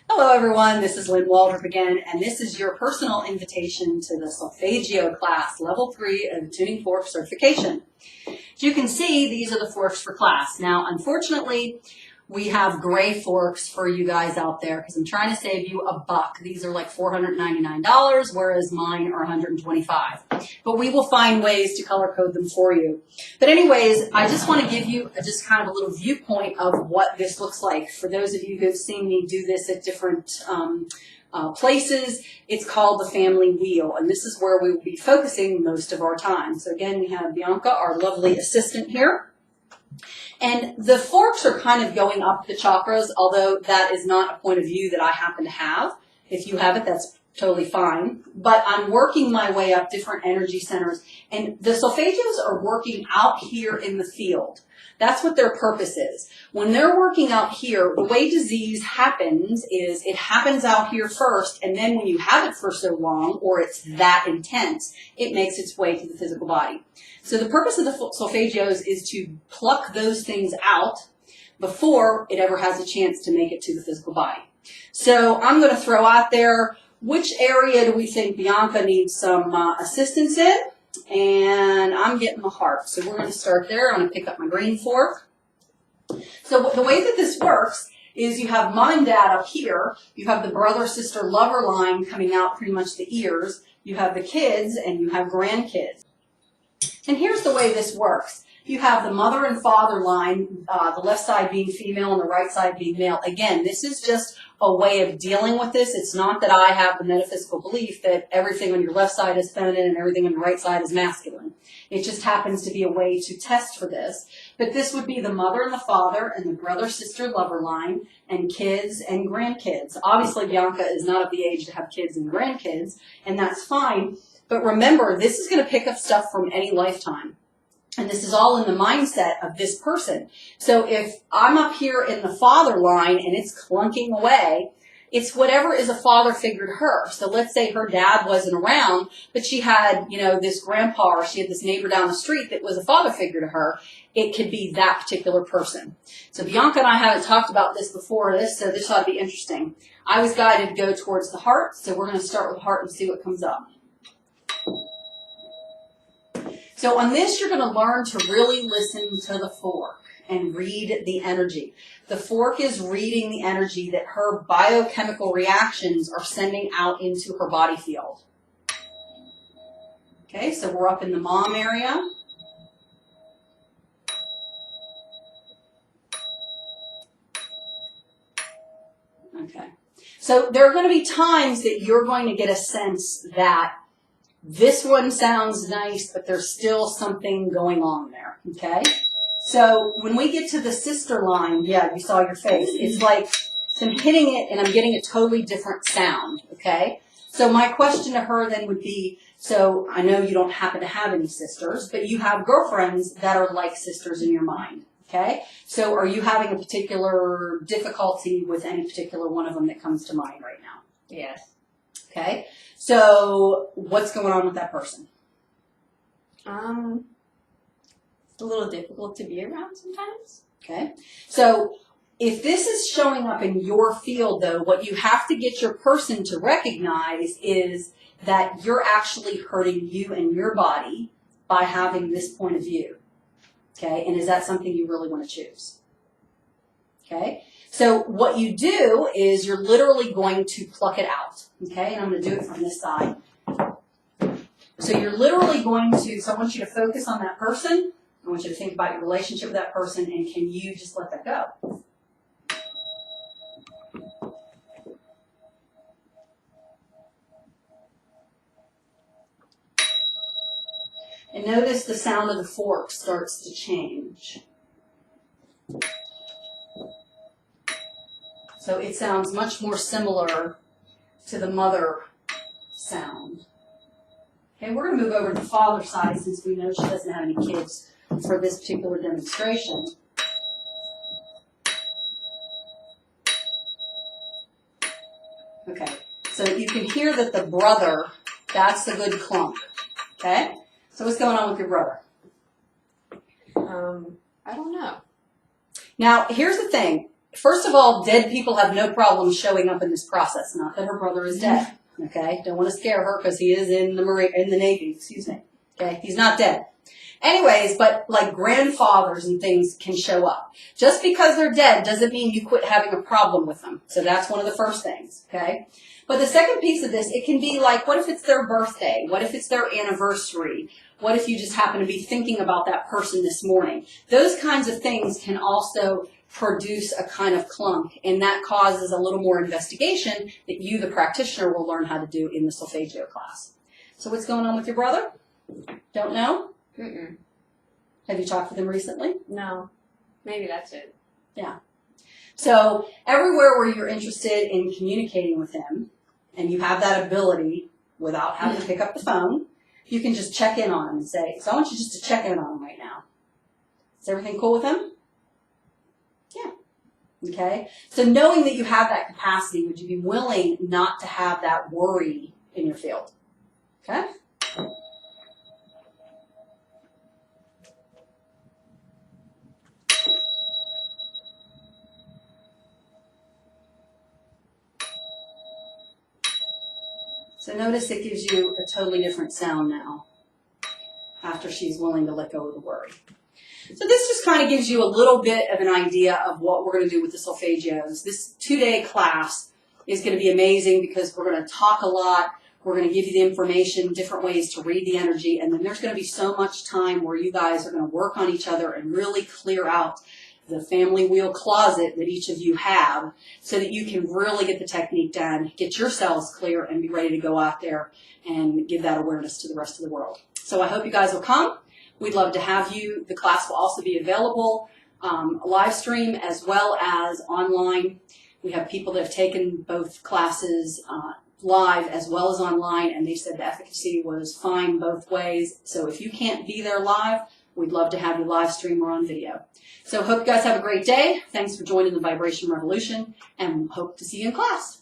Hello everyone, this is Lynn Waldrop again, and this is your personal invitation to the Solfeggio class, Level 3 of Tuning Fork Certification. As you can see, these are the forks for class. Now, unfortunately, we have gray forks for you guys out there because I'm trying to save you $1. These are like $499, whereas mine are $125. But we will find ways to color code them for you. But anyways, I just want to give you just kind of a little viewpoint of what this looks like. For those of you who have seen me do this at different places, it's called the family wheel, and this is where we will be focusing most of our time. So again, we have Bianca, our lovely assistant here. And the forks are kind of going up the chakras, although that is not a point of view that I happen to have. If you have it, that's totally fine. But I'm working my way up different energy centers. And the solfeggios are working out here in the field. That's what their purpose is. When they're working out here, the way disease happens is it happens out here first, and then when you have it for so long, or it's that intense, it makes its way to the physical body. So the purpose of the solfeggios is to pluck those things out before it ever has a chance to make it to the physical body. So I'm going to throw out there, which area do we think Bianca needs some assistance in? And I'm getting the heart. So we're going to start there. I'm going to pick up my green fork. So the way that this works is you have mom and dad up here. You have the brother-sister lover line coming out pretty much the ears. You have the kids and you have grandkids. And here's the way this works. You have the mother and father line, the left side being female and the right side being male. Again, this is just a way of dealing with this. It's not that I have the metaphysical belief that everything on your left side is feminine and everything on the right side is masculine. It just happens to be a way to test for this. But this would be the mother and the father and the brother-sister lover line and kids and grandkids. Obviously, Bianca is not of the age to have kids and grandkids, and that's fine. But remember, this is going to pick up stuff from any lifetime. And this is all in the mindset of this person. So if I'm up here in the father line and it's clunking away, it's whatever is a father figure to her. So let's say her dad wasn't around, but she had, this grandpa or she had this neighbor down the street that was a father figure to her. It could be that particular person. So Bianca and I haven't talked about this before, so this ought to be interesting. I was guided to go towards the heart, so we're going to start with the heart and see what comes up. So on this, you're going to learn to really listen to the fork and read the energy. The fork is reading the energy that her biochemical reactions are sending out into her body field. Okay, so we're up in the mom area. Okay, so there are going to be times that you're going to get a sense that this one sounds nice, but there's still something going on there, okay? So when we get to the sister line, yeah, you saw your face. It's like I'm hitting it and I'm getting a totally different sound, okay? So my question to her then would be, so I know you don't happen to have any sisters, but you have girlfriends that are like sisters in your mind, okay? So are you having a particular difficulty with any particular one of them that comes to mind right now? Yes. Okay, so what's going on with that person? It's a little difficult to be around sometimes. Okay, so if this is showing up in your field, though, what you have to get your person to recognize is that you're actually hurting you and your body by having this point of view. Okay, and is that something you really want to choose? Okay. So what you do is you're literally going to pluck it out, okay? And I'm going to do it from this side. So you're literally going to, so I want you to focus on that person. I want you to think about your relationship with that person, and can you just let that go? And notice the sound of the fork starts to change. So it sounds much more similar to the mother sound. Okay, we're going to move over to the father side since we know she doesn't have any kids for this particular demonstration. Okay, so you can hear that the brother, that's the good clunk. Okay, so what's going on with your brother? I don't know. Now, here's the thing. first of all, dead people have no problem showing up in this process. Not that her brother is dead. Okay, don't want to scare her because he is in the Navy. Excuse me. Okay, he's not dead. Anyways, but like grandfathers and things can show up. Just because they're dead doesn't mean you quit having a problem with them. So that's one of the first things. Okay. But the second piece of this, it can be like, what if it's their birthday? What if it's their anniversary? What if you just happen to be thinking about that person this morning? Those kinds of things can also produce a kind of clunk, and that causes a little more investigation that you, the practitioner, will learn how to do in the solfeggio class. So what's going on with your brother? Don't know? Mm-mm. Have you talked with him recently? No. Maybe that's it. Yeah. So everywhere where you're interested in communicating with him, and you have that ability without having to pick up the phone, you can just check in on him and say, so I want you just to check in on him right now. Is everything cool with him? Yeah. Okay? So knowing that you have that capacity, would you be willing not to have that worry in your field? Okay? So notice it gives you a totally different sound now after she's willing to let go of the worry. So this just kind of gives you a little bit of an idea of what we're going to do with the solfeggios. This 2-day class is going to be amazing because we're going to talk a lot. We're going to give you the information, different ways to read the energy, and then there's going to be so much time where you guys are going to work on each other and really clear out the family wheel closet that each of you have so that you can really get the technique done, get yourselves clear, and be ready to go out there and give that awareness to the rest of the world. So I hope you guys will come. We'd love to have you. The class will also be available live stream as well as online. We have people that have taken both classes live as well as online, and they said the efficacy was fine both ways. So if you can't be there live, we'd love to have you live stream or on video. So hope you guys have a great day. Thanks for joining the Vibration Revolution, and hope to see you in class.